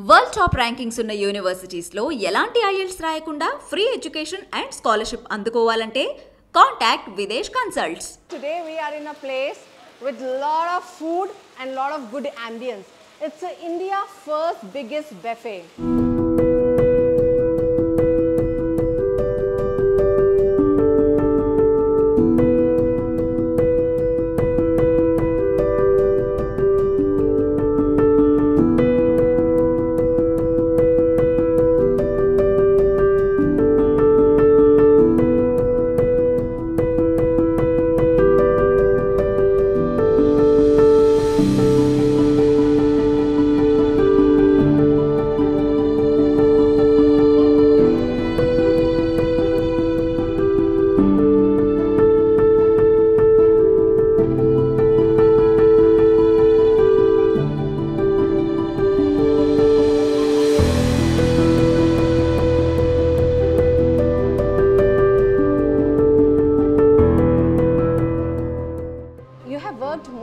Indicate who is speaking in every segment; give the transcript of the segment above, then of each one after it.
Speaker 1: World top rankings ఉన్న యూనివర్సిటీస్లో ఎలాంటి IELTS రాయకుండా ఫ్రీ ఎడ్యుకేషన్ అండ్ స్కాలర్షిప్ అందుకోవాలంటే contact Videsh consults.
Speaker 2: Today we are in a place with lot of food and lot of good ambience. It's India's first biggest buffet.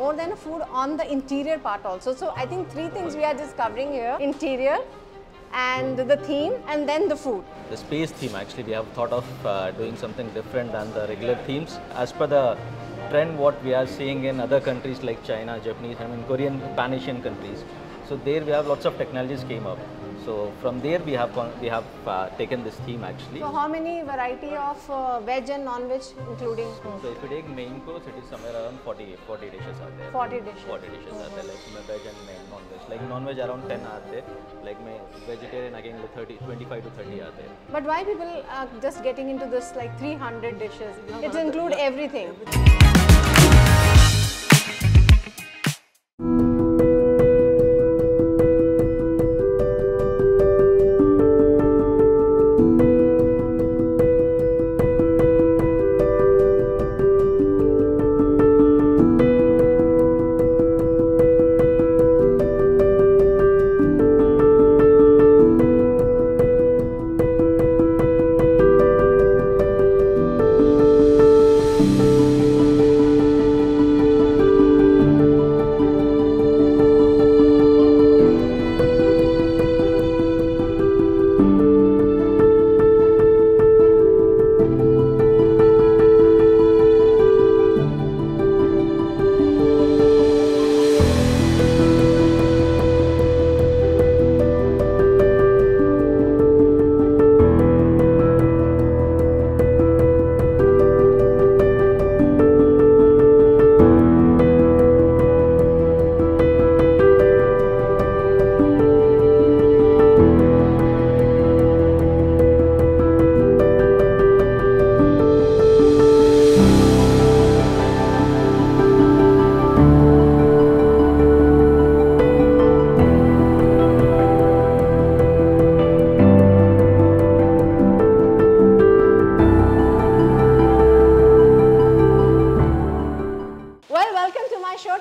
Speaker 2: More than a food on the interior part also. So I think three things we are discovering here: interior and the theme and then the food.
Speaker 3: The space theme, actually we have thought of doing something different than the regular themes. As per the trend what we are seeing in other countries like China, Japanese, Korean, Pan-Asian countries. So there we have lots of technologies came up. So from there we have taken this theme actually.
Speaker 2: So how many variety of veg and non-veg including?
Speaker 3: So if you take main course, it is somewhere around 40 dishes are there.
Speaker 2: 40 dishes.
Speaker 3: 40 dishes are there, like veg and non-veg. Like non-veg around 10 are there. Like vegetarian again like 25 to 30 are there.
Speaker 2: But why people are just getting into this like 300 dishes? It include everything.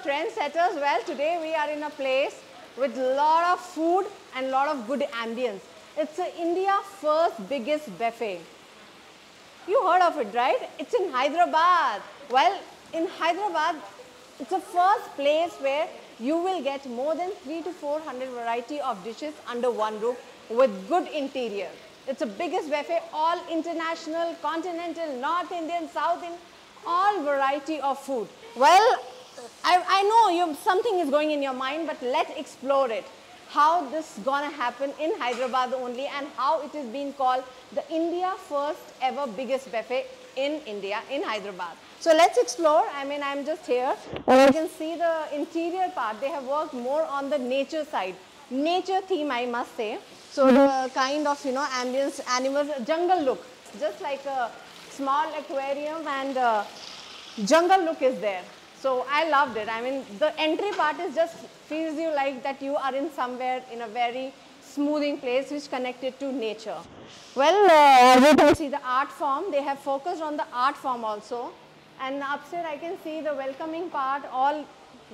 Speaker 2: Trendsetters. Well, today we are in a place with lot of food and lot of good ambience. It's India's first biggest buffet. You heard of it, right? It's in Hyderabad. Well, in Hyderabad, it's the first place where you will get more than 300 to 400 variety of dishes under one roof with good interior. It's the biggest buffet, all international, continental, North Indian, South Indian, all variety of food. Well, I know something is going in your mind, but let's explore it. How this gonna happen in Hyderabad only and how it is being called the India first ever biggest buffet in India, in Hyderabad. So let's explore. I mean, I'm just here. You can see the interior part. They have worked more on the nature side. Nature theme, I must say. So the kind of, ambience, animals, jungle look. Just like a small aquarium and jungle look is there. So I loved it. I mean, the entry part is just feels you like that you are in somewhere in a very smoothing place which connected to nature. Well, as you can see the art form, they have focused on the art form also. And upstairs I can see the welcoming part, all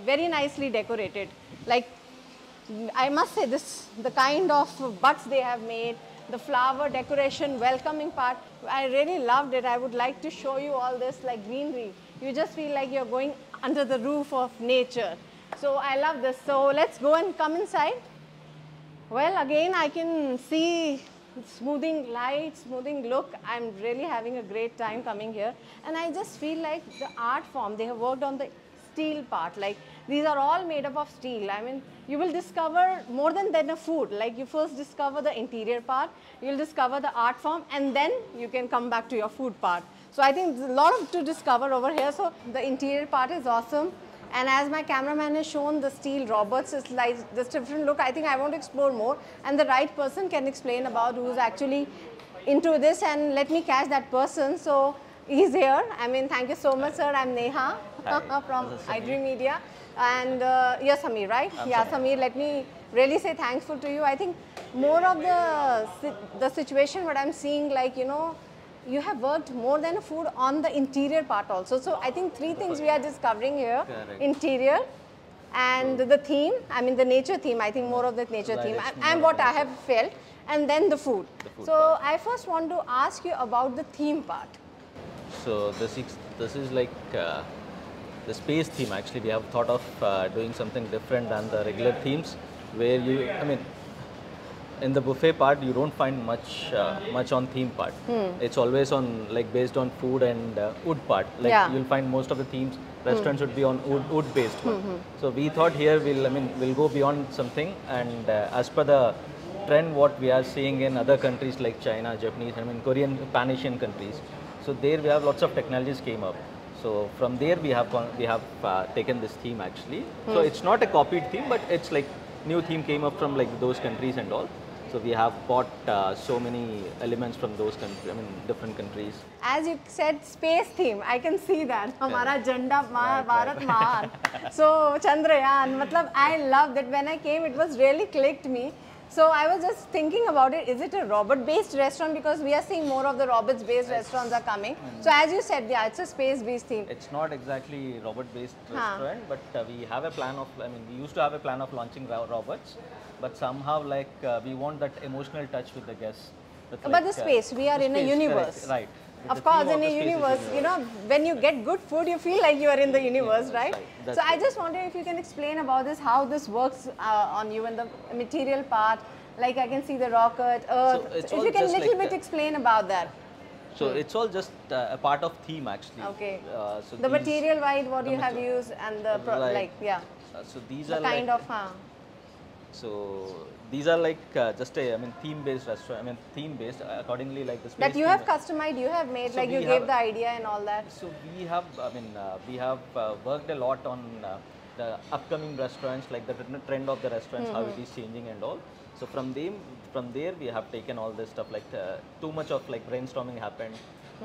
Speaker 2: very nicely decorated. Like, I must say this, the kind of butts they have made, the flower decoration, welcoming part, I really loved it. I would like to show you all this like greenery. You just feel like you're going under the roof of nature. So I love this. So let's go and come inside. Well, again, I can see smoothing light, smoothing look. I'm really having a great time coming here. And I just feel like the art form, they have worked on the steel part. Like these are all made up of steel. I mean, you will discover more than a food. Like you first discover the interior part, you'll discover the art form, and then you can come back to your food part. So I think there's a lot to discover over here. So the interior part is awesome. And as my cameraman has shown the steel robots, it's like this different look. I think I want to explore more, and the right person can explain about who's actually into this, and let me catch that person. So he's here. I mean, thank you so much, sir. I'm Neha from
Speaker 3: This is Sameer.
Speaker 2: iDream Media, and you're Sameer, right?
Speaker 3: I'm
Speaker 2: Yeah,
Speaker 3: Sameer.
Speaker 2: Sameer. Let me really say thankful to you. I think more of the situation what I'm seeing, like you have worked more than a food on the interior part also. So I think three things we are discovering here.
Speaker 3: Correct.
Speaker 2: Interior and the theme, I mean the nature theme, I think more of the nature
Speaker 3: Right,
Speaker 2: theme
Speaker 3: it's
Speaker 2: and
Speaker 3: more
Speaker 2: what I have felt, and then the food.
Speaker 3: The food
Speaker 2: So
Speaker 3: part.
Speaker 2: I first want to ask you about the theme part.
Speaker 3: So this is like the space theme. Actually, we have thought of doing something different than the regular themes, where I mean, in the buffet part, you don't find much on theme part. It's always on like based on food and wood part. Like
Speaker 2: Yeah.
Speaker 3: you'll find most of the themes restaurants would be on wood based one. So we thought here we'll go beyond something, and as per the trend what we are seeing in other countries like China, Japanese, I mean Korean, Pan-Asian countries. So there we have lots of technologies came up. So from there we have taken this theme actually. So it's not a copied theme, but it's like new theme came up from like those countries and all. So we have bought so many elements from those countries, I mean different countries.
Speaker 2: As you said, space theme, I can see that. Hamara Janda
Speaker 3: Right,
Speaker 2: Bharat Mahan. So Chandrayaan, matlab, I love that. When I came, it was really clicked me. So I was just thinking about it. Is it a robot-based restaurant? Because we are seeing more of the robots-based restaurants are coming. So as you said, yeah, it's a space-based theme.
Speaker 3: It's not exactly robot-based
Speaker 2: Huh.
Speaker 3: restaurant, but we have a plan of, I mean, we used to have a plan of launching robots, but somehow like we want that emotional touch with the guests. With,
Speaker 2: But
Speaker 3: like,
Speaker 2: the space, we are
Speaker 3: the
Speaker 2: in a
Speaker 3: space,
Speaker 2: universe.
Speaker 3: correct, right.
Speaker 2: Of
Speaker 3: The
Speaker 2: course,
Speaker 3: theme
Speaker 2: in
Speaker 3: of
Speaker 2: a
Speaker 3: the space is
Speaker 2: universe, you know, when you get good food, you feel like you are in the universe, right?
Speaker 3: right. That's
Speaker 2: So I
Speaker 3: right.
Speaker 2: just wonder if you can explain about this, how this works on you and the material part. Like I can see the rocket, earth.
Speaker 3: it's
Speaker 2: So if
Speaker 3: all
Speaker 2: you can
Speaker 3: just
Speaker 2: little
Speaker 3: like
Speaker 2: bit explain about that.
Speaker 3: So it's all just a part of theme actually.
Speaker 2: Okay.
Speaker 3: So
Speaker 2: The
Speaker 3: these-
Speaker 2: material wise, what
Speaker 3: the
Speaker 2: you have
Speaker 3: mate-
Speaker 2: used, and the
Speaker 3: Right.
Speaker 2: like, yeah,
Speaker 3: So these
Speaker 2: the
Speaker 3: are
Speaker 2: kind
Speaker 3: like,
Speaker 2: of.
Speaker 3: So these are like just a, I mean, theme-based restaurant. I mean, theme-based accordingly, like the space.
Speaker 2: That you
Speaker 3: theme-
Speaker 2: have customized, you have made,
Speaker 3: So
Speaker 2: like you
Speaker 3: we
Speaker 2: gave
Speaker 3: have-
Speaker 2: the idea and all that.
Speaker 3: So we have, I mean, we have worked a lot on the upcoming restaurants, like the trend of the restaurants, how it is changing and all. So from there we have taken all this stuff. Like too much of like brainstorming happened.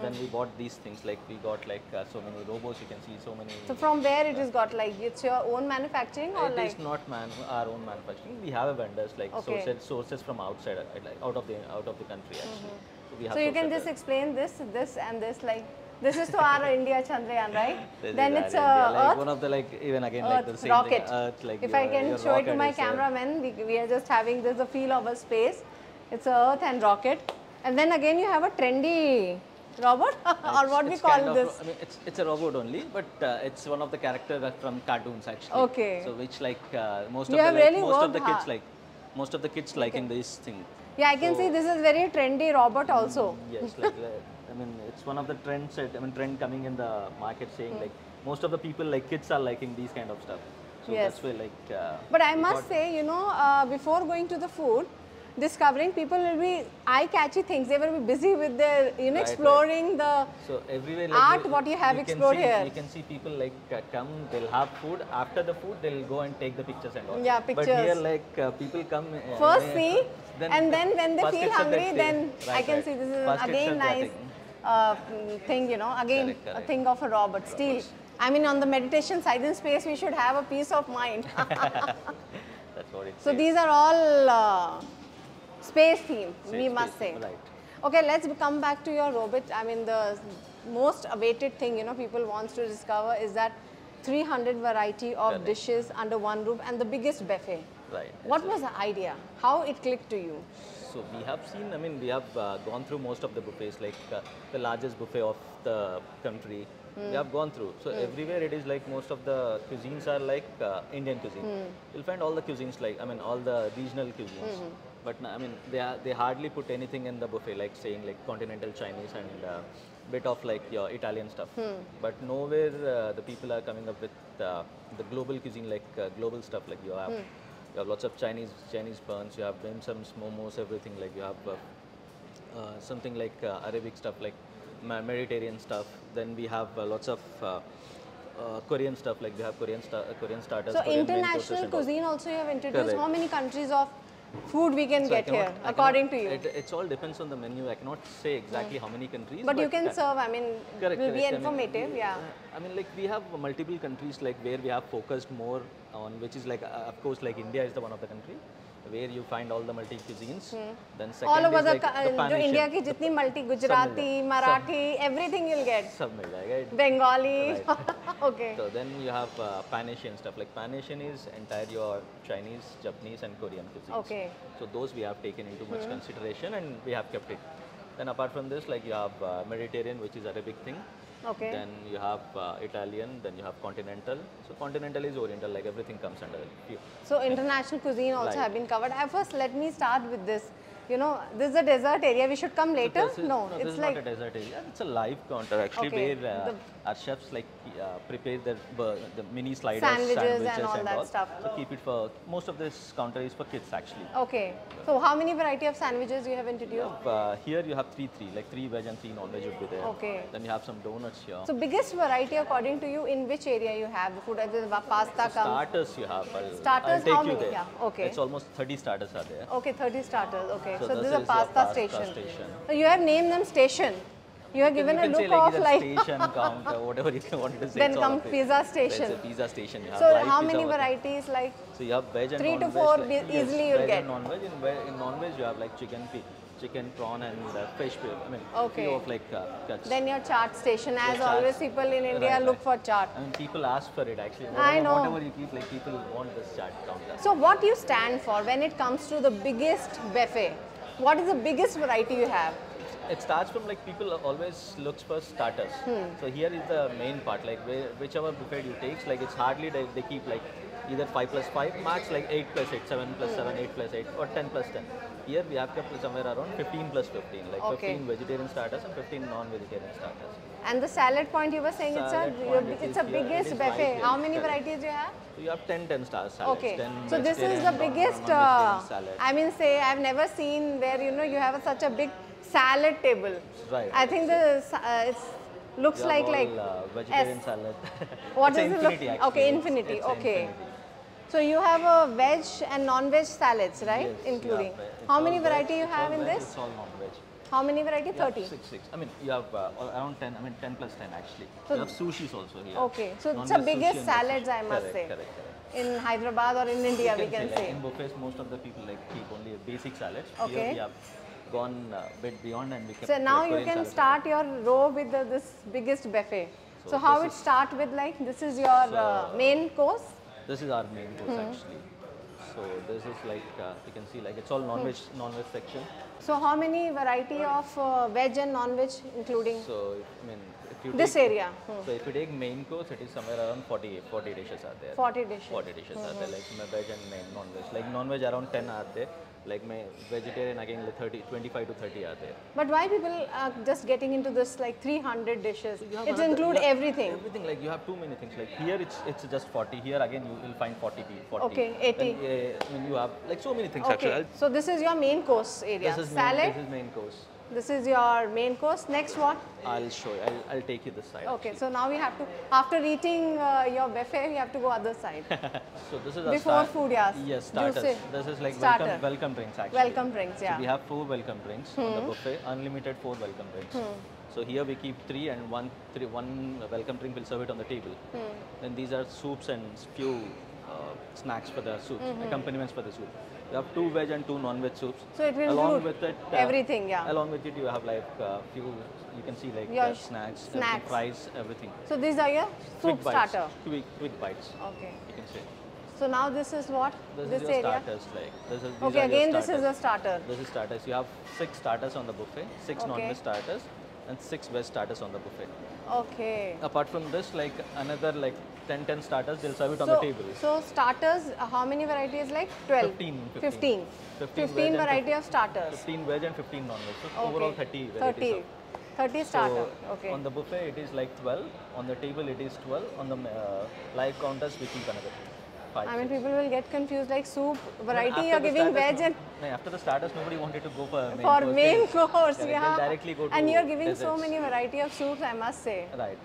Speaker 3: Then we bought these things. Like we got like so many robots. You can see so many.
Speaker 2: So from where it is got, like it's your own manufacturing or
Speaker 3: It
Speaker 2: like?
Speaker 3: is not our own manufacturing. We have a vendors like
Speaker 2: Okay.
Speaker 3: sources from outside, like out of the country actually. So we have
Speaker 2: So you can
Speaker 3: sources
Speaker 2: just
Speaker 3: there.
Speaker 2: explain this and this, like this is to our India Chandrayaan, right?
Speaker 3: This
Speaker 2: Then
Speaker 3: is
Speaker 2: it's
Speaker 3: our India, like
Speaker 2: Earth,
Speaker 3: one of the like even again like the
Speaker 2: Earth
Speaker 3: same
Speaker 2: rocket.
Speaker 3: thing, Earth, like
Speaker 2: If I can
Speaker 3: your
Speaker 2: show it to
Speaker 3: rocket
Speaker 2: my
Speaker 3: is,
Speaker 2: cameraman, we are just having this the feel of a space. It's a Earth and rocket, and then again you have a trendy robot or what we
Speaker 3: it's
Speaker 2: call
Speaker 3: kind of,
Speaker 2: this.
Speaker 3: I mean, it's a robot only, but it's one of the characters from cartoons actually.
Speaker 2: Okay.
Speaker 3: So which like most
Speaker 2: You
Speaker 3: of
Speaker 2: have
Speaker 3: the like,
Speaker 2: really
Speaker 3: most of
Speaker 2: worked
Speaker 3: the kids
Speaker 2: hard.
Speaker 3: like most of the kids liking this thing.
Speaker 2: Yeah, I can see this is very trendy robot also.
Speaker 3: Yes, like I mean, it's one of the trends. I mean, trend coming in the market saying like most of the people like kids are liking these kind of stuff. So
Speaker 2: Yes.
Speaker 3: that's why like.
Speaker 2: But I
Speaker 3: we
Speaker 2: must
Speaker 3: thought-
Speaker 2: say, you know, before going to the food, discovering people will be eye-catchy things. They will be busy with their, you know,
Speaker 3: Right,
Speaker 2: exploring the.
Speaker 3: So everywhere
Speaker 2: Art, what you have
Speaker 3: can
Speaker 2: explored
Speaker 3: see,
Speaker 2: here.
Speaker 3: You can see people like come, they'll have food. After the food, they'll go and take the pictures and all.
Speaker 2: Yeah,
Speaker 3: But here
Speaker 2: pictures.
Speaker 3: like people come.
Speaker 2: First see, and then when they
Speaker 3: first
Speaker 2: feel
Speaker 3: it's a bit
Speaker 2: hungry,
Speaker 3: thing.
Speaker 2: then I
Speaker 3: Right,
Speaker 2: can
Speaker 3: right.
Speaker 2: see this is
Speaker 3: First it's
Speaker 2: again
Speaker 3: a
Speaker 2: nice thing, you know, again
Speaker 3: Correct,
Speaker 2: a
Speaker 3: correct.
Speaker 2: thing of a robot. Still, I mean, on the meditation silent space, we should have a peace of mind.
Speaker 3: That's what it
Speaker 2: So
Speaker 3: says.
Speaker 2: these are all space theme, we
Speaker 3: Space,
Speaker 2: must say.
Speaker 3: right.
Speaker 2: Okay, let's come back to your robot. I mean, the most awaited thing, you know, people wants to discover is that 300 variety of
Speaker 3: Correct.
Speaker 2: dishes under one roof and the biggest buffet.
Speaker 3: Right.
Speaker 2: What was the idea? How it clicked to you?
Speaker 3: So we have seen, I mean, we have gone through most of the buffets, like the largest buffet of the country, We have gone through. So everywhere it is like most of the cuisines are like Indian cuisine. You'll find all the cuisines like, I mean, all the regional cuisines. But I mean, they hardly put anything in the buffet, like saying like continental Chinese and bit of like your Italian stuff. But nowhere the people are coming up with the global cuisine, like global stuff. Like you have lots of Chinese buns. You have dim sums, momos, everything. Like you have something like Arabic stuff, like Mediterranean stuff. Then we have lots of Korean stuff. Like we have Korean starters.
Speaker 2: So
Speaker 3: Korean main courses
Speaker 2: international
Speaker 3: and all.
Speaker 2: cuisine also you have introduced.
Speaker 3: Correct.
Speaker 2: How many countries of food we can
Speaker 3: So I
Speaker 2: get here,
Speaker 3: cannot- I
Speaker 2: according
Speaker 3: cannot-
Speaker 2: to you?
Speaker 3: It's all depends on the menu. I cannot say exactly how many countries.
Speaker 2: But you can serve, I mean,
Speaker 3: Correct,
Speaker 2: will be
Speaker 3: correct. I mean,
Speaker 2: informative, yeah.
Speaker 3: I mean, like we have multiple countries like where we have focused more on, which is like, of course, like India is the one of the country where you find all the multi cuisines. Then second
Speaker 2: All over
Speaker 3: is like the
Speaker 2: जो
Speaker 3: Pan
Speaker 2: India
Speaker 3: Asian.
Speaker 2: की जितनी multi Gujarati Marathi everything you'll get.
Speaker 3: सब मिल जाएगा.
Speaker 2: Bengali. Okay.
Speaker 3: So then you have Pan Asian stuff. Like Pan Asian is entire your Chinese, Japanese, and Korean cuisines.
Speaker 2: Okay.
Speaker 3: So those we have taken into much consideration and we have kept it. Then apart from this, like you have Mediterranean, which is Arabic thing.
Speaker 2: Okay.
Speaker 3: Then you have Italian. Then you have continental. So continental is Oriental. Like everything comes under it.
Speaker 2: So international cuisine also
Speaker 3: Right.
Speaker 2: have been covered. First, let me start with this. You know, this is a desert area. We should come later.
Speaker 3: This is,
Speaker 2: No,
Speaker 3: this
Speaker 2: it's
Speaker 3: is
Speaker 2: like
Speaker 3: not a desert area. It's a live counter actually,
Speaker 2: Okay,
Speaker 3: where our chefs like prepare the mini sliders,
Speaker 2: Sandwiches and all that stuff.
Speaker 3: So keep it for most of this counter is for kids actually.
Speaker 2: okay. So how many variety of sandwiches you have introduced?
Speaker 3: Here you have three, like 3 veg and 3 non-veg would be there.
Speaker 2: Okay.
Speaker 3: Then you have some donuts here.
Speaker 2: So biggest variety according to you in which area you have the food? Either pasta comes.
Speaker 3: Starters you have.
Speaker 2: Starters,
Speaker 3: I'll take
Speaker 2: how
Speaker 3: you
Speaker 2: many?
Speaker 3: there.
Speaker 2: Yeah, okay.
Speaker 3: It's almost 30 starters are there.
Speaker 2: Okay, 30 starters. Okay.
Speaker 3: So
Speaker 2: So,
Speaker 3: this
Speaker 2: this is a
Speaker 3: is your
Speaker 2: pasta
Speaker 3: pasta
Speaker 2: station.
Speaker 3: station.
Speaker 2: So you have named them station. You have given
Speaker 3: you
Speaker 2: a
Speaker 3: can say
Speaker 2: look of
Speaker 3: either
Speaker 2: like.
Speaker 3: station, counter, whatever you wanted to say.
Speaker 2: Then
Speaker 3: it's all
Speaker 2: comes
Speaker 3: of it.
Speaker 2: pizza
Speaker 3: There's
Speaker 2: station.
Speaker 3: a pizza station. You have
Speaker 2: So
Speaker 3: live
Speaker 2: how
Speaker 3: pizza
Speaker 2: many
Speaker 3: over there.
Speaker 2: varieties like?
Speaker 3: So you have veg and
Speaker 2: 3 to
Speaker 3: non-veg.
Speaker 2: 4
Speaker 3: like,
Speaker 2: easily you'll
Speaker 3: veg
Speaker 2: get.
Speaker 3: And non-veg. In non-veg you have like chicken, prawn and fish. I mean,
Speaker 2: Okay.
Speaker 3: few of like cuts.
Speaker 2: Then your chaat station. As
Speaker 3: Your
Speaker 2: always,
Speaker 3: chaats.
Speaker 2: people in India
Speaker 3: Right,
Speaker 2: look
Speaker 3: right.
Speaker 2: for chaat.
Speaker 3: I mean, people ask for it actually.
Speaker 2: I know.
Speaker 3: Whatever you keep, like people want this chart counter.
Speaker 2: So what you stand for when it comes to the biggest buffet? What is the biggest variety you have?
Speaker 3: It starts from like people always looks for starters. So here is the main part. Like whichever buffet you take, like it's hardly they keep like either 5 plus 5, max like 8 plus 8, 7 plus 7, 8 plus 8, or 10 plus 10. Here we have kept somewhere around 15 plus 15, like
Speaker 2: Okay.
Speaker 3: 15 vegetarian starters and 15 non-vegetarian starters.
Speaker 2: And the salad point you were saying
Speaker 3: Salad
Speaker 2: it's
Speaker 3: point,
Speaker 2: a
Speaker 3: it is here,
Speaker 2: biggest
Speaker 3: it is
Speaker 2: buffet.
Speaker 3: right
Speaker 2: How
Speaker 3: here,
Speaker 2: many
Speaker 3: correct.
Speaker 2: varieties you have?
Speaker 3: So you have 10 star salads.
Speaker 2: Okay.
Speaker 3: 10
Speaker 2: So this is the
Speaker 3: vegetarian,
Speaker 2: biggest.
Speaker 3: non-vegetarian salad.
Speaker 2: I mean, say I've never seen where you have such a big salad table.
Speaker 3: Right.
Speaker 2: I think it looks
Speaker 3: You have
Speaker 2: like
Speaker 3: all, vegetarian
Speaker 2: S.
Speaker 3: salad.
Speaker 2: What
Speaker 3: It's
Speaker 2: does
Speaker 3: a
Speaker 2: it look?
Speaker 3: infinity, actually.
Speaker 2: Okay,
Speaker 3: It's-
Speaker 2: infinity.
Speaker 3: it's a
Speaker 2: Okay.
Speaker 3: infinity.
Speaker 2: So you have a veg and non-veg salads, right?
Speaker 3: Yes,
Speaker 2: Including.
Speaker 3: yeah, it's
Speaker 2: How
Speaker 3: all
Speaker 2: many
Speaker 3: veg,
Speaker 2: variety you
Speaker 3: it's
Speaker 2: have
Speaker 3: all
Speaker 2: in
Speaker 3: veg,
Speaker 2: this?
Speaker 3: It's all non-veg.
Speaker 2: How many variety?
Speaker 3: You have
Speaker 2: 30.
Speaker 3: 6. I mean, you have around 10. I mean, 10 plus 10 actually.
Speaker 2: So-
Speaker 3: you have sushis also here.
Speaker 2: Okay, so it's
Speaker 3: Non-veg
Speaker 2: the biggest
Speaker 3: sushi and veg
Speaker 2: salads,
Speaker 3: sushi.
Speaker 2: I must
Speaker 3: Correct,
Speaker 2: say.
Speaker 3: Correct.
Speaker 2: In Hyderabad or in India, we can
Speaker 3: like,
Speaker 2: say.
Speaker 3: in buffets, most of the people like keep only a basic salad.
Speaker 2: Okay.
Speaker 3: Here we have gone a bit beyond and we kept
Speaker 2: So now
Speaker 3: like
Speaker 2: you
Speaker 3: Korean
Speaker 2: can
Speaker 3: salad.
Speaker 2: start your row with this biggest buffet. So,
Speaker 3: So
Speaker 2: how
Speaker 3: this
Speaker 2: it
Speaker 3: is-
Speaker 2: start with like this is your main course.
Speaker 3: This is our main course actually. So this is like you can see like it's all non-veg section.
Speaker 2: So how many variety of veg and non-veg including
Speaker 3: So I mean, if you
Speaker 2: this
Speaker 3: take,
Speaker 2: area?
Speaker 3: So if you take main course, it is somewhere around 40 dishes are there.
Speaker 2: 40 dishes.
Speaker 3: 40 dishes are there, like veg and non-veg. Like non-veg around 10 are there. Like my vegetarian again like 25 to 30 are there.
Speaker 2: But why people are just getting into this like 300 dishes?
Speaker 3: You have
Speaker 2: It's
Speaker 3: another-
Speaker 2: include
Speaker 3: you have
Speaker 2: everything.
Speaker 3: Everything, like you have too many things. Like here it's just 40. Here again you will find 40.
Speaker 2: Okay, 80.
Speaker 3: Then, I mean you have like so many things
Speaker 2: Okay.
Speaker 3: actually.
Speaker 2: So this is your main course area.
Speaker 3: This is
Speaker 2: Salad.
Speaker 3: This is main course.
Speaker 2: This is your main course. Next what?
Speaker 3: I'll show you. I'll take you this side.
Speaker 2: Okay. So now we have to after eating your buffet, we have to go other side.
Speaker 3: So this is
Speaker 2: Before food, yes.
Speaker 3: Yes, starters.
Speaker 2: Juice.
Speaker 3: This is like
Speaker 2: Starter.
Speaker 3: welcome drinks actually.
Speaker 2: Welcome drinks, yeah.
Speaker 3: So we have 4 welcome drinks on the buffet, unlimited 4 welcome drinks. So here we keep 3 and one welcome drink will serve it on the table. Then these are soups and few snacks for the soups, accompaniments for the soup. You have 2 veg and 2 non-veg soups.
Speaker 2: So it will
Speaker 3: along
Speaker 2: include
Speaker 3: with it,
Speaker 2: everything, yeah.
Speaker 3: Along with it, you have like few. You can see like
Speaker 2: Your
Speaker 3: snacks,
Speaker 2: snacks.
Speaker 3: fries, everything.
Speaker 2: So these are your soup
Speaker 3: Quick bites.
Speaker 2: starter.
Speaker 3: Quick bites.
Speaker 2: Okay.
Speaker 3: You can say.
Speaker 2: So now this is what?
Speaker 3: This is your
Speaker 2: area?
Speaker 3: starters, like this is. These
Speaker 2: Okay,
Speaker 3: are your
Speaker 2: again this is
Speaker 3: starters.
Speaker 2: a starter.
Speaker 3: This is starters. You have 6 starters on the buffet, 6
Speaker 2: Okay.
Speaker 3: non-veg starters, and 6 veg starters on the buffet.
Speaker 2: Okay.
Speaker 3: Apart from this, like another like 10 starters, they'll serve it on the table.
Speaker 2: So starters, how many varieties? Like 12?
Speaker 3: 15.
Speaker 2: 15.
Speaker 3: 15
Speaker 2: 15
Speaker 3: veg and
Speaker 2: variety of starters.
Speaker 3: 15 veg and 15 non-veg. So
Speaker 2: Okay.
Speaker 3: overall 30 varieties.
Speaker 2: 30.
Speaker 3: of-
Speaker 2: 30 starter.
Speaker 3: So
Speaker 2: Okay.
Speaker 3: on the buffet it is like 12. On the table it is 12. On the live counters we keep another 5.
Speaker 2: I mean,
Speaker 3: 6.
Speaker 2: people will get confused like soup
Speaker 3: But
Speaker 2: variety
Speaker 3: after
Speaker 2: you're
Speaker 3: the
Speaker 2: giving
Speaker 3: starters,
Speaker 2: veg and
Speaker 3: no, after the starters nobody wanted to go for main
Speaker 2: for
Speaker 3: course.
Speaker 2: main
Speaker 3: They'll-
Speaker 2: course.
Speaker 3: correct, they'll
Speaker 2: Yeah.
Speaker 3: directly go to
Speaker 2: And you're giving so
Speaker 3: desserts.
Speaker 2: many variety of soups, I must say.
Speaker 3: Right.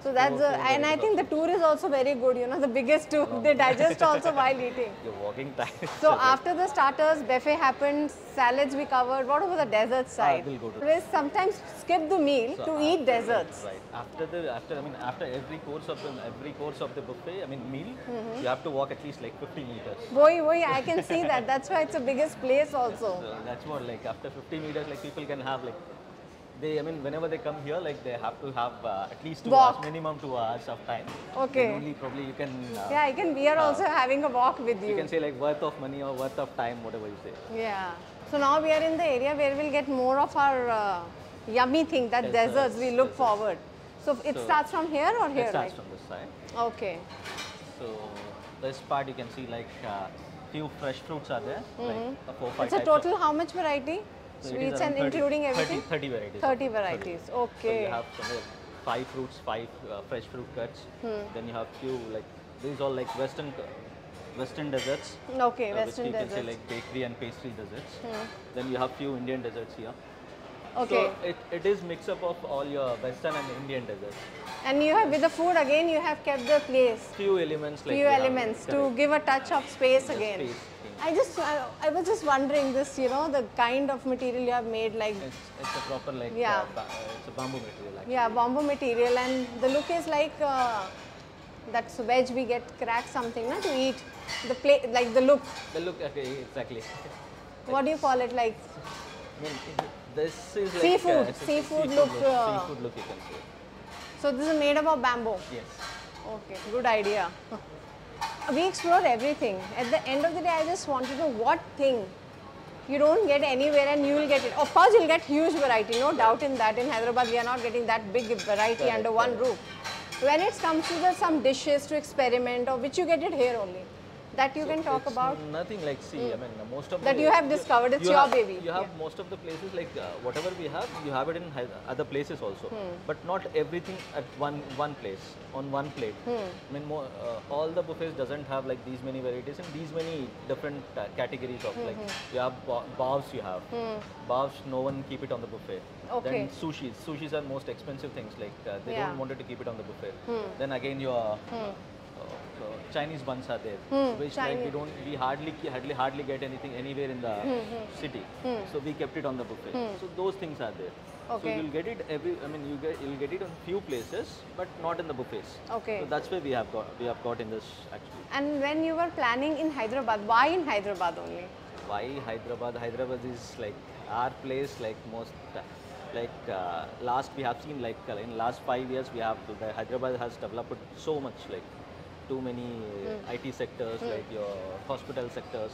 Speaker 2: So that's and I think the tour is also very good. You know, the biggest tour. They digest also while eating.
Speaker 3: Your walking time.
Speaker 2: So after the starters, buffet happened, salads we covered. What about the dessert side?
Speaker 3: we'll go to-
Speaker 2: We sometimes skip the meal
Speaker 3: So
Speaker 2: to eat desserts.
Speaker 3: Right. After every course of the buffet, I mean meal, you have to walk at least like 50 meters.
Speaker 2: Boy, I can see that. That's why it's the biggest place also.
Speaker 3: So that's what like after 50 meters, like people can have like whenever they come here, like they have to have at least 2
Speaker 2: Walk.
Speaker 3: hours, minimum 2 hours of time.
Speaker 2: Okay.
Speaker 3: Then only probably you can.
Speaker 2: Yeah, I can. We are also having a walk with
Speaker 3: You
Speaker 2: you.
Speaker 3: can say like worth of money or worth of time, whatever you say.
Speaker 2: Yeah. So now we are in the area where we'll get more of our yummy thing, that desserts. We look
Speaker 3: desserts.
Speaker 2: forward. So it starts from here or here?
Speaker 3: It starts
Speaker 2: like?
Speaker 3: from this side.
Speaker 2: Okay.
Speaker 3: So this part you can see like few fresh fruits are there, like 4, 5
Speaker 2: It's a
Speaker 3: types of-
Speaker 2: total how much variety?
Speaker 3: So it is
Speaker 2: Sweets
Speaker 3: around
Speaker 2: and
Speaker 3: 30
Speaker 2: including everything?
Speaker 3: 30 varieties.
Speaker 2: 30 varieties.
Speaker 3: So
Speaker 2: Okay.
Speaker 3: you have somewhere 5 fruits, 5 fresh fruit cuts. Then you have few like these all like Western desserts.
Speaker 2: Okay,
Speaker 3: which
Speaker 2: Western
Speaker 3: you can say
Speaker 2: desserts.
Speaker 3: like bakery and pastry desserts. Then you have few Indian desserts here.
Speaker 2: Okay.
Speaker 3: So it is mix up of all your Western and Indian desserts.
Speaker 2: And you have with the food again, you have kept the place.
Speaker 3: Few elements like
Speaker 2: Few
Speaker 3: we have,
Speaker 2: elements to
Speaker 3: correct.
Speaker 2: give a touch of space again.
Speaker 3: space,
Speaker 2: I was just wondering this, you know, the kind of material you have made, like
Speaker 3: It's a proper like
Speaker 2: Yeah.
Speaker 3: it's a bamboo material actually.
Speaker 2: yeah, bamboo material, and the look is like that's veg we get crack something na, to eat. The plate, like the look.
Speaker 3: The look okay, exactly.
Speaker 2: What do you call it? Like
Speaker 3: I mean, this is like
Speaker 2: Seafood,
Speaker 3: it's a
Speaker 2: seafood look,
Speaker 3: seafood look you can say.
Speaker 2: so. This is made up of bamboo.
Speaker 3: Yes.
Speaker 2: Okay, good idea. We explore everything. At the end of the day, I just want to know what thing you don't get anywhere and you will get it. Of course, you'll get huge variety, no doubt in that. In Hyderabad, we are not getting that big variety
Speaker 3: Correct,
Speaker 2: under one
Speaker 3: correct.
Speaker 2: roof. When it comes to some dishes to experiment, or which you get it here only, that you can talk
Speaker 3: It's
Speaker 2: about.
Speaker 3: nothing like see. I mean, most of
Speaker 2: That
Speaker 3: the,
Speaker 2: you have discovered, it's
Speaker 3: you
Speaker 2: your
Speaker 3: have,
Speaker 2: baby.
Speaker 3: You have
Speaker 2: Yeah.
Speaker 3: most of the places like whatever we have, you have it in other places also, but not everything at one place on one plate. I mean, all the buffets doesn't have like these many varieties and these many different categories of like you have bowls, you have bowls. No one keep it on the buffet.
Speaker 2: Okay.
Speaker 3: Then sushis are most expensive things. Like they
Speaker 2: Yeah.
Speaker 3: don't wanted to keep it on the buffet. Then again your Chinese buns are there, which like we hardly get anything anywhere in the city. So we kept it on the buffet. So those things are there.
Speaker 2: Okay.
Speaker 3: So you'll get it you'll get it on few places, but not in the buffets.
Speaker 2: Okay.
Speaker 3: So that's where we have got in this actually.
Speaker 2: And when you were planning in Hyderabad, why in Hyderabad only?
Speaker 3: Why Hyderabad? Hyderabad is like our place. Like most last we have seen like in last 5 years we have the Hyderabad has developed so much like too many IT sectors like your hospital sectors,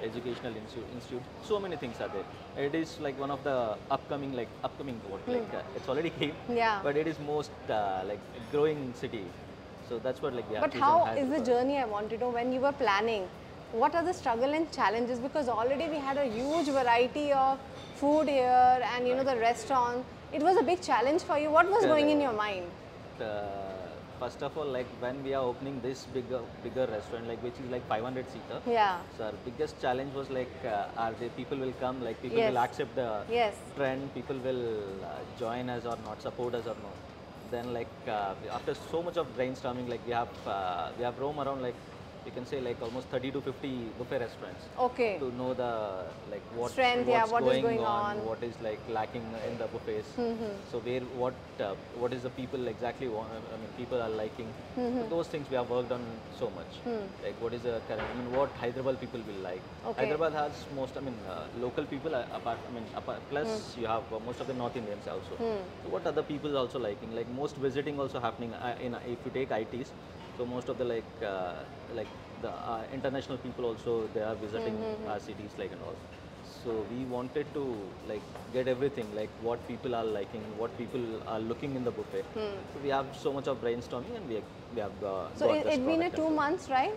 Speaker 3: educational institute, so many things are there. It is like one of the upcoming what like it's already came,
Speaker 2: Yeah.
Speaker 3: but it is most like growing city. So that's what like we have
Speaker 2: But
Speaker 3: chosen
Speaker 2: how is the
Speaker 3: Hyderabad.
Speaker 2: journey? I want to know when you were planning. What are the struggle and challenges? Because already we had a huge variety of food here, and you know the restaurant. It was a big challenge for you. What was going in your mind?
Speaker 3: First of all, like when we are opening this bigger restaurant, like which is like 500 seater.
Speaker 2: Yeah.
Speaker 3: So our biggest challenge was like, are the people will come, like people
Speaker 2: Yes.
Speaker 3: will accept the
Speaker 2: Yes.
Speaker 3: trend, people will join us or not, support us or not. Then like after so much of brainstorming, like we have roam around like you can say like almost 30 to 50 buffet restaurants
Speaker 2: Okay.
Speaker 3: to know the like what
Speaker 2: Strength,
Speaker 3: what's
Speaker 2: yeah, what is going on.
Speaker 3: what is like lacking in the buffets. So what is the people exactly want, I mean people are liking. So those things we have worked on so much. Like what is the current, I mean what Hyderabad people will like.
Speaker 2: Okay.
Speaker 3: Hyderabad has most, I mean local people plus you have most of the North Indians also. So what other people also liking, like most visiting also happening in if you take ITs. So most of the like the international people also they are visiting our cities like and all. So we wanted to like get everything, like what people are liking, what people are looking in the buffet. So we have so much of brainstorming, and we have
Speaker 2: So
Speaker 3: got this
Speaker 2: it's been a
Speaker 3: product
Speaker 2: 2
Speaker 3: as well.
Speaker 2: months, right?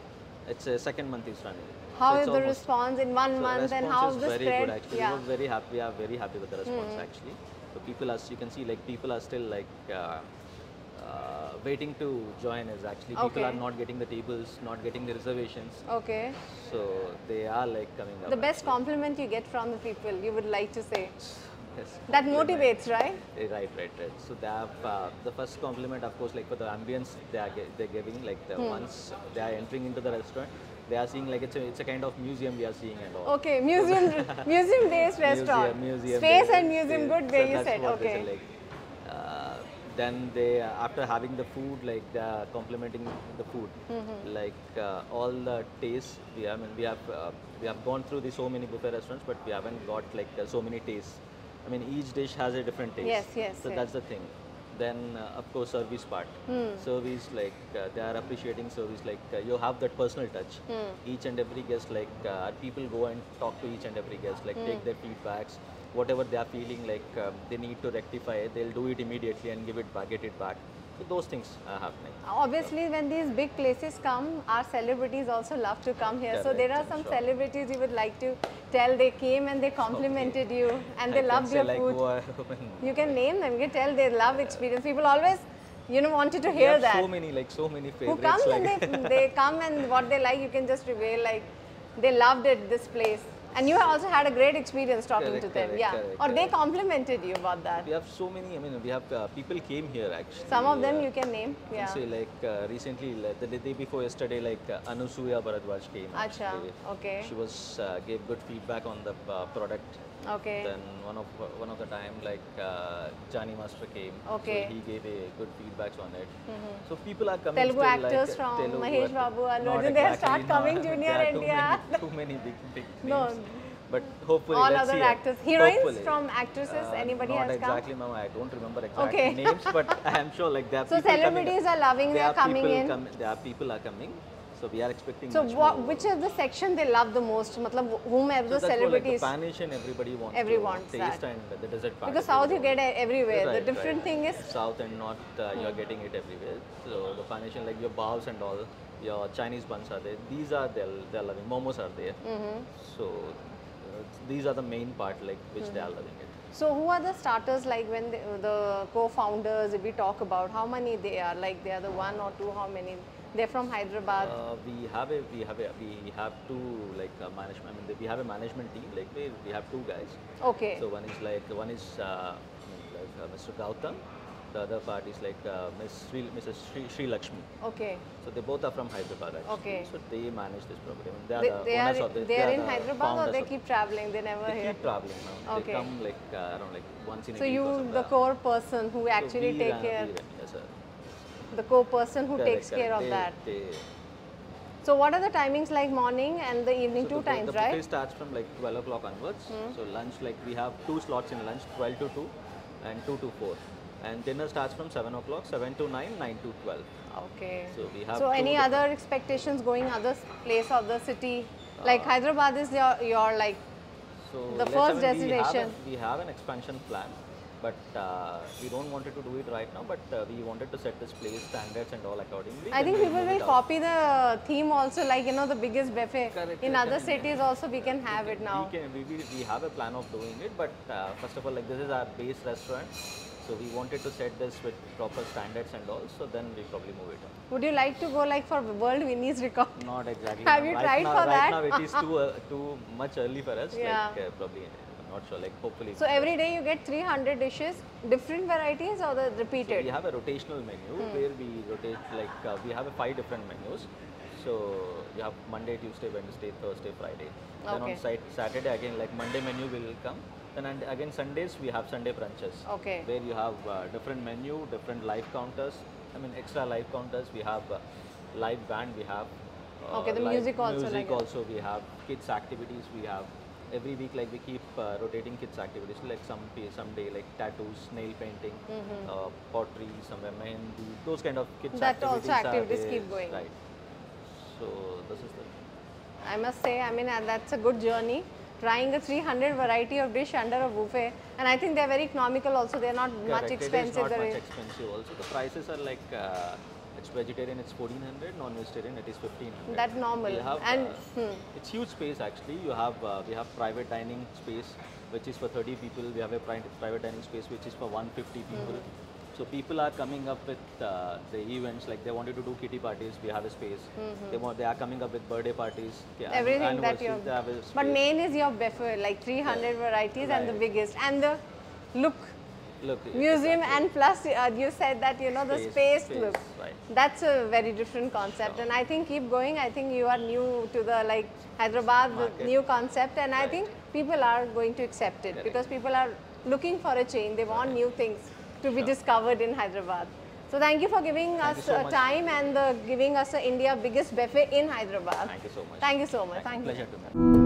Speaker 3: It's a second month is running.
Speaker 2: How
Speaker 3: So
Speaker 2: is
Speaker 3: it's
Speaker 2: the
Speaker 3: almost-
Speaker 2: response in 1
Speaker 3: so
Speaker 2: month, and
Speaker 3: response
Speaker 2: how
Speaker 3: is
Speaker 2: the
Speaker 3: very
Speaker 2: spread?
Speaker 3: good actually.
Speaker 2: Yeah.
Speaker 3: We were very happy. We are very happy with the response actually. So people are, you can see like people are still like waiting to join us actually. People
Speaker 2: Okay.
Speaker 3: are not getting the tables, not getting the reservations.
Speaker 2: Okay.
Speaker 3: So they are like coming up.
Speaker 2: The best compliment you get from the people, you would like to say.
Speaker 3: Yes,
Speaker 2: That
Speaker 3: compliment.
Speaker 2: motivates, right?
Speaker 3: Right. So they have the first compliment, of course, like for the ambience they're giving, like the once they are entering into the restaurant, they are seeing like it's a kind of museum we are seeing and all.
Speaker 2: Okay, museum based restaurant.
Speaker 3: Museum
Speaker 2: Space
Speaker 3: based,
Speaker 2: and museum,
Speaker 3: space.
Speaker 2: good way
Speaker 3: So
Speaker 2: you
Speaker 3: that's
Speaker 2: said.
Speaker 3: what they
Speaker 2: Okay.
Speaker 3: say, like, then they after having the food, like they are complimenting the food, like all the tastes. We have gone through so many buffet restaurants, but we haven't got like so many tastes. I mean, each dish has a different taste.
Speaker 2: Yes,
Speaker 3: So that's the thing. Then, of course, service part. Service, like they are appreciating service. Like you have that personal touch. Each and every guest, like people go and talk to each and every guest, like take their feedbacks, whatever they are feeling like they need to rectify, they'll do it immediately and give it back, get it back. So those things are happening.
Speaker 2: Obviously, when these big places come, our celebrities also love to come here. So there are
Speaker 3: Correct,
Speaker 2: some
Speaker 3: sure.
Speaker 2: celebrities you would like to tell they came and they complimented you and they
Speaker 3: I can
Speaker 2: loved
Speaker 3: say,
Speaker 2: your
Speaker 3: like,
Speaker 2: food.
Speaker 3: who are-
Speaker 2: You can name them. You can tell they love experience. People always, wanted to
Speaker 3: we
Speaker 2: hear
Speaker 3: have
Speaker 2: that.
Speaker 3: so many
Speaker 2: Who
Speaker 3: favorites.
Speaker 2: comes
Speaker 3: like
Speaker 2: and they come and what they like, you can just reveal like they loved it, this place. And you have also had a great experience talking
Speaker 3: Correct,
Speaker 2: to them.
Speaker 3: correct,
Speaker 2: Yeah.
Speaker 3: correct,
Speaker 2: Or they
Speaker 3: correct.
Speaker 2: complimented you about that.
Speaker 3: we have so many. I mean, we have people came here actually.
Speaker 2: Some of them you can name.
Speaker 3: I
Speaker 2: Yeah.
Speaker 3: can say like recently, like, the day before yesterday, like Anusuya Bharadwaj came.
Speaker 2: Acha,
Speaker 3: actually.
Speaker 2: okay.
Speaker 3: She was gave good feedback on the product.
Speaker 2: Okay.
Speaker 3: Then one of the time, like Johnny Master came.
Speaker 2: Okay.
Speaker 3: So he gave a good feedbacks on it. So people are coming.
Speaker 2: Telugu
Speaker 3: still,
Speaker 2: actors
Speaker 3: like,
Speaker 2: from
Speaker 3: Telugu
Speaker 2: Mahesh
Speaker 3: actors.
Speaker 2: Babu, Allu
Speaker 3: Not
Speaker 2: Arjun, they have
Speaker 3: exactly,
Speaker 2: start coming
Speaker 3: no.
Speaker 2: Junior
Speaker 3: There are
Speaker 2: India.
Speaker 3: Too many big
Speaker 2: No.
Speaker 3: names. But hopefully,
Speaker 2: All
Speaker 3: let's
Speaker 2: other
Speaker 3: see.
Speaker 2: actors. Heroines
Speaker 3: Hopefully.
Speaker 2: from actresses, anybody
Speaker 3: not
Speaker 2: has come?
Speaker 3: exactly, ma'am. I don't remember exact
Speaker 2: Okay.
Speaker 3: names, but I am sure like there are
Speaker 2: So
Speaker 3: people
Speaker 2: celebrities
Speaker 3: coming.
Speaker 2: are loving, they are coming in.
Speaker 3: There are people are coming, so we are expecting.
Speaker 2: So
Speaker 3: much
Speaker 2: what,
Speaker 3: more.
Speaker 2: which is the section they love the most? Matlab, whomever the
Speaker 3: So that's what, like,
Speaker 2: celebrities.
Speaker 3: the Pan-Asian, everybody wants
Speaker 2: Every
Speaker 3: to
Speaker 2: wants
Speaker 3: taste,
Speaker 2: that.
Speaker 3: and the desert part.
Speaker 2: Because South you get everywhere. The
Speaker 3: Right,
Speaker 2: different
Speaker 3: right.
Speaker 2: thing is
Speaker 3: South and North, you're getting it everywhere. So the Pan-Asian, like your baos and all, your Chinese buns are there. These are they're loving. Momos are there. So these are the main part, like which they are loving it.
Speaker 2: So who are the starters like when the co-founders, if we talk about how many they are, like they are the one or two, how many? They're from Hyderabad.
Speaker 3: We have two like management. I mean, we have a management team. Like we have two guys.
Speaker 2: Okay.
Speaker 3: So one is Mr. Gautam. The other part is like Mrs. Sri Lakshmi.
Speaker 2: Okay.
Speaker 3: So they both are from Hyderabad actually.
Speaker 2: Okay.
Speaker 3: So they manage this program. They are
Speaker 2: They,
Speaker 3: the
Speaker 2: they
Speaker 3: owners
Speaker 2: are
Speaker 3: of this.
Speaker 2: they are in
Speaker 3: the
Speaker 2: Hyderabad or
Speaker 3: founders
Speaker 2: they
Speaker 3: of
Speaker 2: keep traveling? They never
Speaker 3: They
Speaker 2: here.
Speaker 3: keep traveling now.
Speaker 2: Okay.
Speaker 3: They come like around like once in a
Speaker 2: So
Speaker 3: week or
Speaker 2: you,
Speaker 3: something.
Speaker 2: the core person who actually
Speaker 3: we
Speaker 2: take
Speaker 3: run-
Speaker 2: care,
Speaker 3: we run, yes, sir.
Speaker 2: the co-person who
Speaker 3: Correct,
Speaker 2: takes care
Speaker 3: correct.
Speaker 2: of that.
Speaker 3: They,
Speaker 2: So what are the timings like morning and the evening?
Speaker 3: so
Speaker 2: Two
Speaker 3: the
Speaker 2: times,
Speaker 3: buffet
Speaker 2: right?
Speaker 3: starts from like 12 o'clock onwards. So lunch, like we have two slots in lunch, 12 to 2 and 2 to 4. And dinner starts from 7 o'clock, 7 to 9, 9 to 12.
Speaker 2: Okay.
Speaker 3: So we have
Speaker 2: So
Speaker 3: two
Speaker 2: any
Speaker 3: different-
Speaker 2: other expectations going other place of the city? Like Hyderabad is your like
Speaker 3: So
Speaker 2: the
Speaker 3: let's-
Speaker 2: first
Speaker 3: I mean,
Speaker 2: destination.
Speaker 3: We have an expansion plan, but we don't wanted to do it right now. But we wanted to set this place standards and all accordingly.
Speaker 2: I
Speaker 3: then
Speaker 2: think
Speaker 3: we'll
Speaker 2: people
Speaker 3: move
Speaker 2: will
Speaker 3: it out.
Speaker 2: copy the theme also, like the biggest buffet.
Speaker 3: Correct,
Speaker 2: In
Speaker 3: correct.
Speaker 2: other
Speaker 3: I mean,
Speaker 2: cities also we can have it now.
Speaker 3: We have a plan of doing it, but first of all, like this is our base restaurant, so we wanted to set this with proper standards and all. So then we probably move it on.
Speaker 2: Would you like to go like for World Guinness record?
Speaker 3: Not exactly.
Speaker 2: Have
Speaker 3: now.
Speaker 2: you
Speaker 3: right
Speaker 2: tried
Speaker 3: now,
Speaker 2: for
Speaker 3: right
Speaker 2: that?
Speaker 3: now it is too much early for us.
Speaker 2: Yeah.
Speaker 3: Like probably I'm not sure. Like hopefully.
Speaker 2: So every day you get 300 dishes, different varieties or the
Speaker 3: So
Speaker 2: repeated?
Speaker 3: we have a rotational menu where we rotate, like we have 5 different menus. So you have Monday, Tuesday, Wednesday, Thursday, Friday. Then
Speaker 2: Okay.
Speaker 3: on Saturday again, like Monday menu will come. Then and again Sundays we have Sunday brunches.
Speaker 2: Okay.
Speaker 3: Where you have different menu, different live counters. I mean extra live counters. We have live band. We have
Speaker 2: Okay, the
Speaker 3: live
Speaker 2: music also
Speaker 3: Music
Speaker 2: like that.
Speaker 3: also we have kids activities. We have every week like we keep rotating kids activities. Like some day like tattoos, nail painting, pottery, somewhere mehendi, those kind of kids
Speaker 2: That also
Speaker 3: activities.
Speaker 2: activities
Speaker 3: are
Speaker 2: keep
Speaker 3: there,
Speaker 2: going.
Speaker 3: Right. So this is the.
Speaker 2: I must say, I mean, that's a good journey. trying a 300 variety of dish under a buffet, and I think they're very economical also. They're not much
Speaker 3: Correct.
Speaker 2: expensive.
Speaker 3: It is not much expensive also. The prices are like, it's vegetarian, it's 1400, non-vegetarian, it is 1500.
Speaker 2: That's normal.
Speaker 3: We have,
Speaker 2: And
Speaker 3: it's huge space actually. You have, we have private dining space, which is for 30 people. We have a private dining space, which is for 150 people. So people are coming up with the events, like they wanted to do kitty parties, we have a space. They are coming up with birthday parties.
Speaker 2: everything that you
Speaker 3: they have a
Speaker 2: But
Speaker 3: space.
Speaker 2: main is your buffet, like 300 varieties and the
Speaker 3: Right.
Speaker 2: biggest. And the look,
Speaker 3: Look,
Speaker 2: museum,
Speaker 3: exactly.
Speaker 2: and plus you said that, you know, the space look.
Speaker 3: Right.
Speaker 2: That's a very different concept, and I think keep going. I think you are new to the like Hyderabad, the
Speaker 3: Market.
Speaker 2: new concept, and I
Speaker 3: Right.
Speaker 2: think people are going to accept it
Speaker 3: Correct.
Speaker 2: because people are looking for a change. They want new things to be discovered in Hyderabad. So thank you for giving
Speaker 3: Thank you
Speaker 2: us
Speaker 3: so much.
Speaker 2: time and giving us India biggest buffet in Hyderabad.
Speaker 3: Thank you so much.
Speaker 2: Thank you so much. Thank you.
Speaker 3: Pleasure to meet.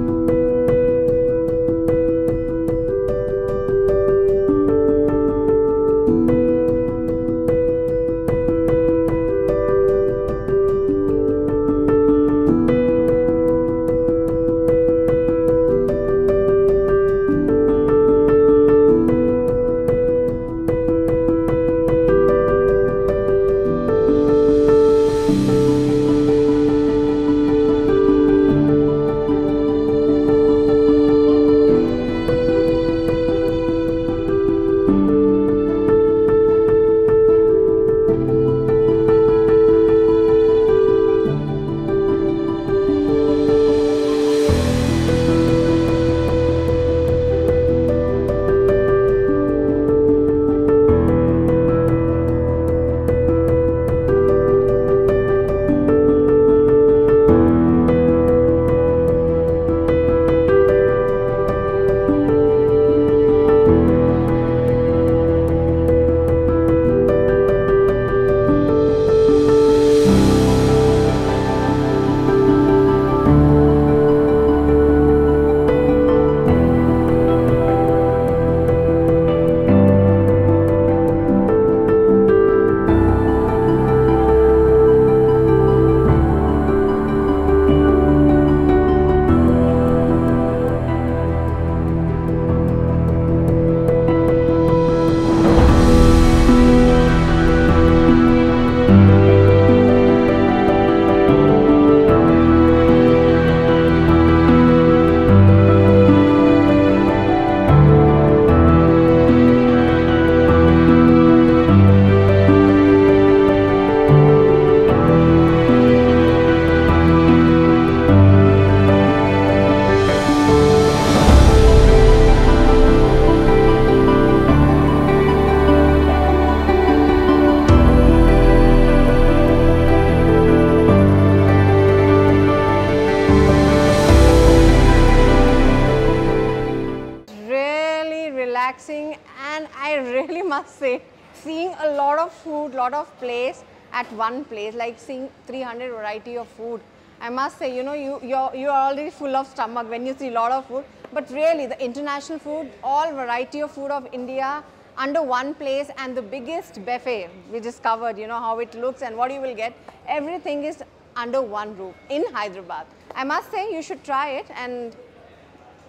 Speaker 2: relaxing, and I really must say, seeing a lot of food, lot of place at one place, like seeing 300 variety of food. I must say, you know, you're already full of stomach when you see a lot of food, but really the international food, all variety of food of India under one place, and the biggest buffet we discovered, you know, how it looks and what you will get, everything is under one roof in Hyderabad. I must say you should try it, and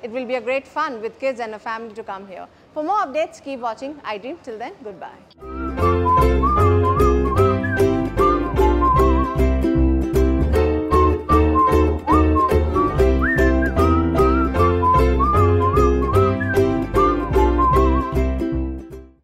Speaker 2: it will be a great fun with kids and a family to come here. For more updates, keep watching iDream. Till then, goodbye.